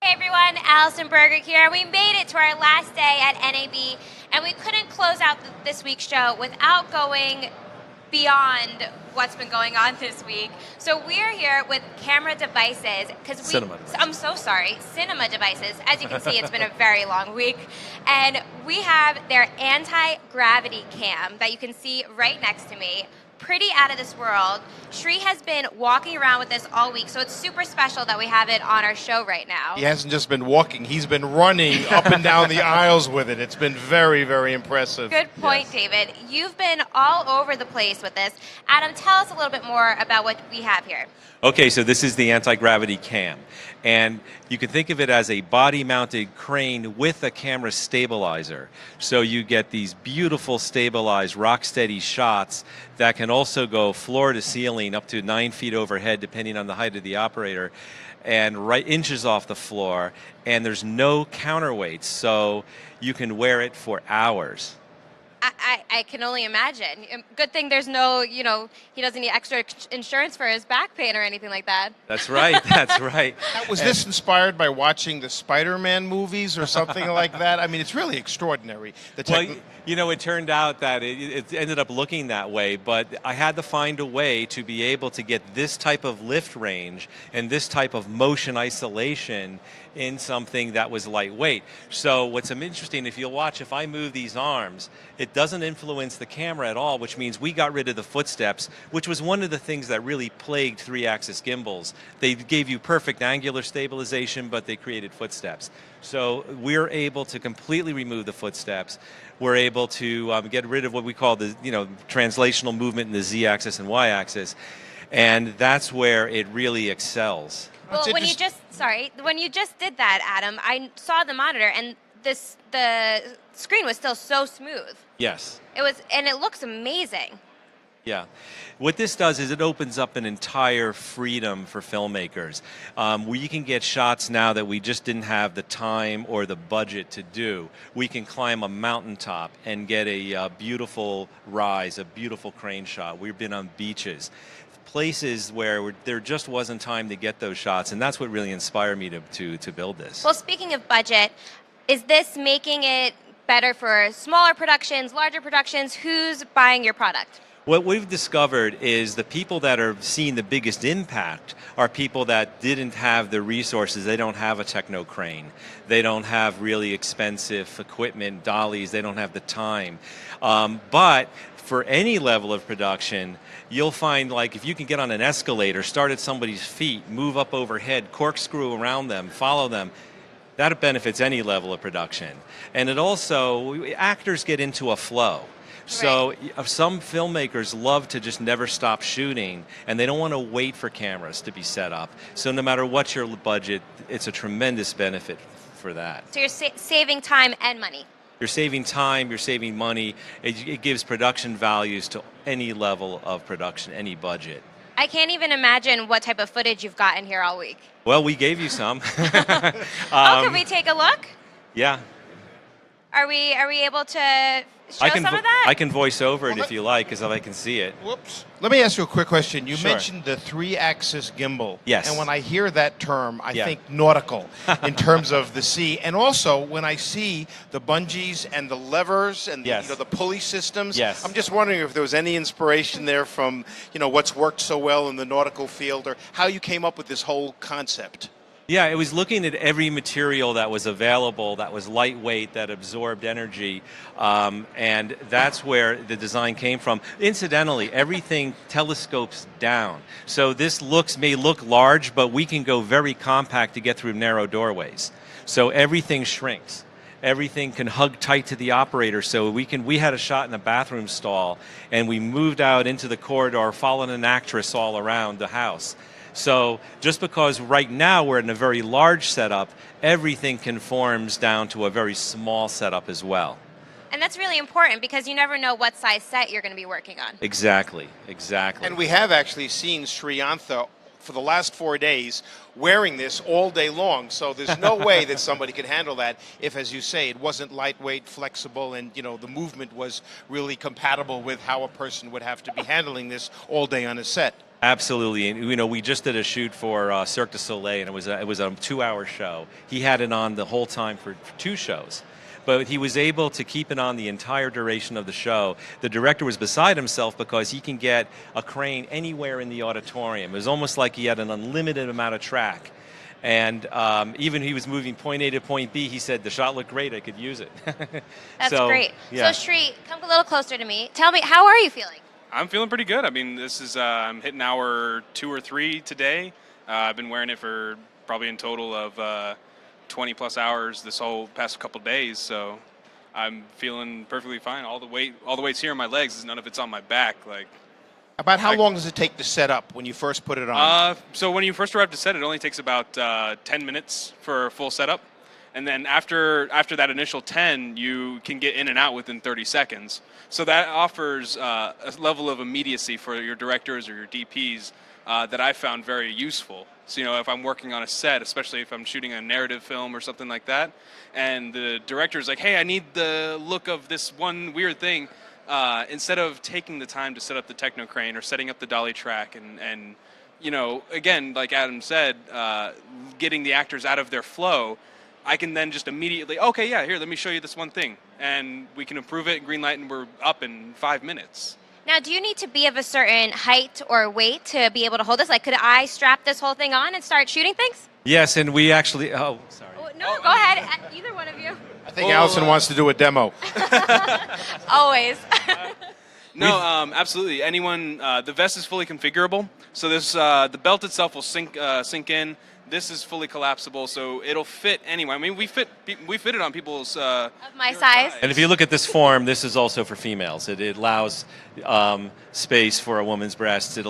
Hey everyone, Allyson, Berger here. We made it to our last day at NAB, and we couldn't close out this week's show without going beyond what's been going on this week. So we're here with camera devices because Cinema devices. I'm so sorry, cinema devices. As you can see, it's been a very long week, and we have their anti-gravity cam that you can see right next to me. Pretty out of this world. Shri has been walking around with this all week, so it's super special that we have it on our show right now. He hasn't just been walking, he's been running up and down the aisles with it. It's been very, very impressive. Good point, David. You've been all over the place with this. Adam, tell us a little bit more about what we have here. Okay, so this is the anti-gravity cam. And you can think of it as a body-mounted crane with a camera stabilizer. So you get these beautiful stabilized, rock-steady shots that can also go floor to ceiling up to 9 feet overhead, depending on the height of the operator, and right inches off the floor. And there's no counterweights, so you can wear it for hours. I can only imagine. Good thing there's no, he doesn't need extra insurance for his back pain or anything like that. That's right, that's right. Was this inspired by watching the Spider-Man movies or something like that? I mean, it's really extraordinary. Well, it turned out that it ended up looking that way, but I had to find a way to be able to get this type of lift range and this type of motion isolation in something that was lightweight. So what's interesting, if you'll watch, if I move these arms, it doesn't influence the camera at all, which means we got rid of the footsteps, which was one of the things that really plagued three-axis gimbals. They gave you perfect angular stabilization, but they created footsteps. So we're able to completely remove the footsteps. We're able to get rid of what we call the translational movement in the z-axis and y-axis, and that's where it really excels. Well, when you just did that, Adam, I saw the monitor, and the screen was still so smooth. Yes. And it looks amazing. Yeah. What this does is it opens up an entire freedom for filmmakers. We can get shots now that we just didn't have the time or the budget to do. We can climb a mountaintop and get a beautiful rise, a beautiful crane shot. We've been on beaches, places where there just wasn't time to get those shots, and that's what really inspired me to build this. Well, speaking of budget, is this making it better for smaller productions, larger productions? Who's buying your product? What we've discovered is the people that are seeing the biggest impact are people that didn't have the resources. They don't have a techno crane. They don't have really expensive equipment, dollies. They don't have the time. But for any level of production, you'll find, like, if you can get on an escalator, start at somebody's feet, move up overhead, corkscrew around them, follow them, that benefits any level of production. And it also, actors get into a flow. So some filmmakers love to just never stop shooting, and they don't want to wait for cameras to be set up. So no matter what your budget, it's a tremendous benefit for that. So you're saving time and money. You're saving time, you're saving money. It gives production values to any level of production, any budget. I can't even imagine what type of footage you've gotten here all week. Well, we gave you some. Can we take a look? Yeah. Are we able to show some of that? I can voice over it if you like, because I can see it. Whoops. Let me ask you a quick question. You Sure. mentioned the three-axis gimbal. Yes. And when I hear that term, I think nautical in terms of the sea. And also, when I see the bungees and the levers and the pulley systems, I'm just wondering if there was any inspiration there from what's worked so well in the nautical field, or how you came up with this whole concept. Yeah, it was looking at every material that was available, that was lightweight, that absorbed energy, and that's where the design came from. Incidentally, everything telescopes down. So this may look large, but we can go very compact to get through narrow doorways. So everything shrinks. Everything can hug tight to the operator. So we had a shot in a bathroom stall, and we moved out into the corridor, following an actress all around the house. So just because right now we're in a very large setup, everything conforms down to a very small setup as well. And that's really important because you never know what size set you're going to be working on. Exactly. And we have actually seen Sriyantha for the last 4 days wearing this all day long. So there's no way that somebody could handle that if, as you say, it wasn't lightweight, flexible, and the movement was really compatible with how a person would have to be handling this all day on a set. Absolutely, and we just did a shoot for Cirque du Soleil, and it was a 2-hour show. He had it on the whole time for 2 shows, but he was able to keep it on the entire duration of the show. The director was beside himself because he can get a crane anywhere in the auditorium. It was almost like he had an unlimited amount of track. And even he was moving point A to point B, he said, the shot looked great, I could use it. That's great. Yeah. So Sri, come a little closer to me. Tell me, how are you feeling? I'm feeling pretty good. I mean, this is, I'm hitting hour 2 or 3 today. I've been wearing it for probably in total of 20 plus hours this whole past couple days, so I'm feeling perfectly fine. All the weight's here on my legs, none of it's on my back. About how long does it take to set up when you first put it on? So when you first arrive to set, it only takes about 10 minutes for a full setup. And then after that initial 10, you can get in and out within 30 seconds. So that offers a level of immediacy for your directors or your DPs that I found very useful. So, if I'm working on a set, especially if I'm shooting a narrative film or something like that, and the director's like, hey, I need the look of this one weird thing, instead of taking the time to set up the techno crane or setting up the dolly track and again, like Adam said, getting the actors out of their flow, I can then just immediately, okay, yeah, here, let me show you this one thing. And we can approve it, green light, and we're up in 5 minutes. Now, do you need to be of a certain height or weight to be able to hold this? Like, could I strap this whole thing on and start shooting things? Yes, and we actually, sorry. No, go ahead. Either one of you. I think Allyson wants to do a demo. Always. No, absolutely. Anyone, the vest is fully configurable. So this, the belt itself will sink in. This is fully collapsible, so it'll fit anyway. I mean, we fit it on people's of my size. And if you look at this form, this is also for females. It allows space for a woman's breasts. And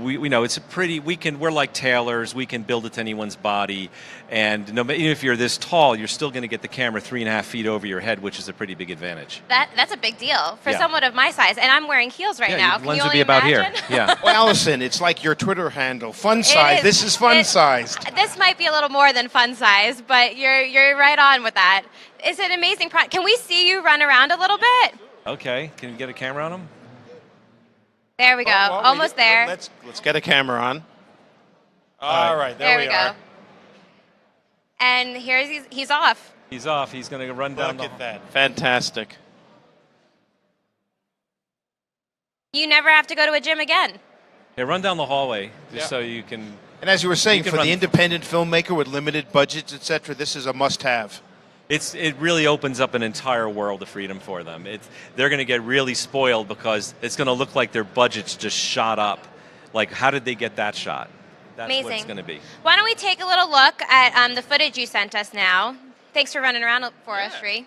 we know it's a pretty. We're like tailors. We can build it to anyone's body, and even if you're this tall, you're still going to get the camera 3.5 feet over your head, which is a pretty big advantage. That's a big deal for someone of my size, and I'm wearing heels right now. Can you only about imagine? Here. Yeah. Well, Allyson, it's like your Twitter handle, fun size. This is fun sized. This might be a little more than fun size, but you're right on with that. It's an amazing product. Can we see you run around a little bit? Okay. Can you get a camera on him? There we go. Almost there. Let's get a camera on. All right, there we are. Go. And he's off. He's off. He's going to run down. Look at that. Fantastic. You never have to go to a gym again. Yeah, run down the hallway just so you can. And as you were saying, for the independent filmmaker with limited budgets, etc., this is a must-have. It really opens up an entire world of freedom for them. They're going to get really spoiled because it's going to look like their budgets just shot up. Like, how did they get that shot? That's Amazing. what it's going to be. Why don't we take a little look at the footage you sent us now? Thanks for running around for us, Sri.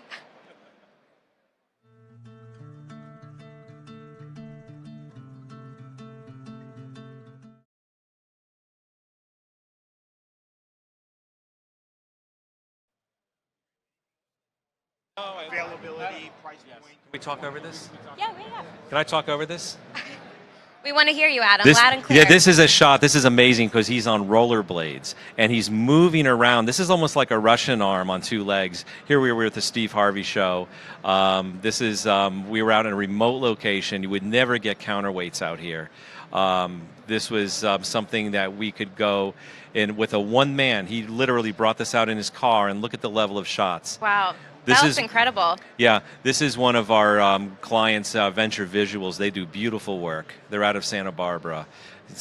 Availability, price point. Can we talk over this? Yeah. Can I talk over this? We want to hear you, Adam, loud and clear. Yeah, this is a shot. This is amazing because he's on rollerblades and he's moving around. This is almost like a Russian arm on 2 legs. Here we were at the Steve Harvey show. We were out in a remote location. You would never get counterweights out here. This was something that we could go in with a one man. He literally brought this out in his car, and look at the level of shots. Wow. That looks incredible. Yeah, this is one of our clients, Venture Visuals. They do beautiful work. They're out of Santa Barbara.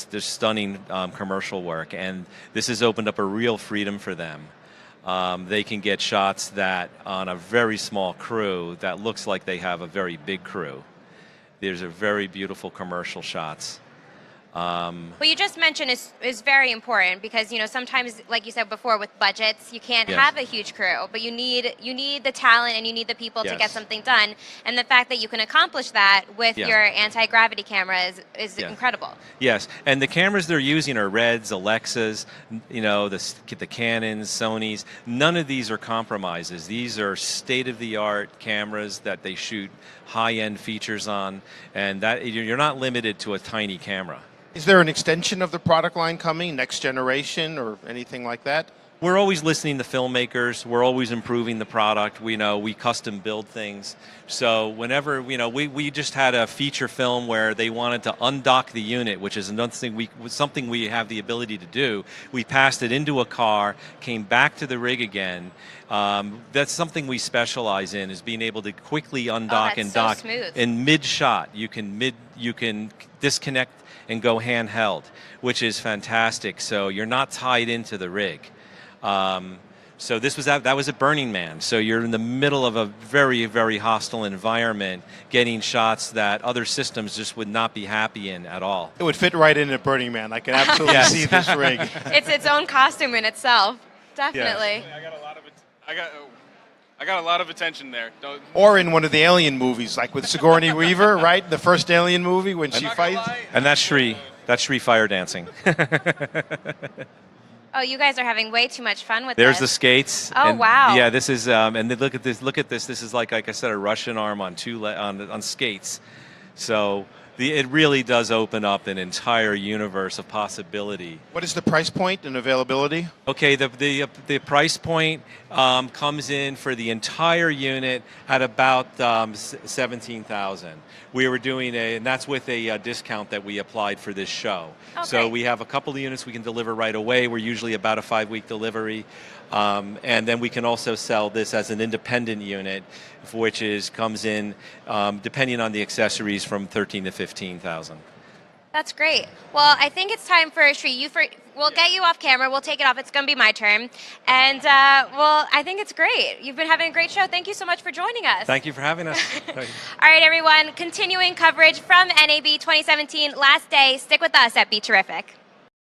They're stunning commercial work, and this has opened up a real freedom for them. They can get shots that on a very small crew that looks like they have a very big crew. These are very beautiful commercial shots. What you just mentioned is very important because sometimes, like you said before, with budgets you can't have a huge crew, but you need the talent and you need the people to get something done. And the fact that you can accomplish that with your anti-gravity camera is incredible. Yes, and the cameras they're using are Reds, Alexas, the Canons, Sonys. None of these are compromises. These are state-of-the-art cameras that they shoot high-end features on, and that you're not limited to a tiny camera. Is there an extension of the product line coming, next generation or anything like that? We're always listening to filmmakers. We're always improving the product. We custom build things. So whenever, we just had a feature film where they wanted to undock the unit, which is another thing something we have the ability to do. We passed it into a car, came back to the rig again. That's something we specialize in, is being able to quickly undock and dock. So smooth. In mid-shot. You can disconnect and go handheld, which is fantastic. So you're not tied into the rig. So that was at Burning Man. So you're in the middle of a very, very hostile environment, getting shots that other systems just would not be happy in at all. It would fit right in at Burning Man. I can absolutely see this rig. It's its own costume in itself. Definitely. Yes. I got a lot of attention there. Or in one of the Alien movies, like with Sigourney Weaver, right? The first Alien movie when she fights. And that's Shri. That's Shri fire dancing. Oh, you guys are having way too much fun with There's this. the skates. Oh, wow. Yeah, this is, and look at this. Look at this. This is like I said, a Russian arm on on skates. So it really does open up an entire universe of possibility. What is the price point and availability? Okay, the price point comes in for the entire unit at about $17,000. We were doing and that's with a discount that we applied for this show. Okay. So we have a couple of units we can deliver right away. We're usually about a 5-week delivery. And then we can also sell this as an independent unit, which comes in, depending on the accessories, from $13,000 to $15,000. That's great. Well, I think it's time for Shri. We'll get you off camera. We'll take it off. It's going to be my turn. And, I think it's great. You've been having a great show. Thank you so much for joining us. Thank you for having us. All right, everyone. Continuing coverage from NAB 2017. Last day. Stick with us at Be Terrific.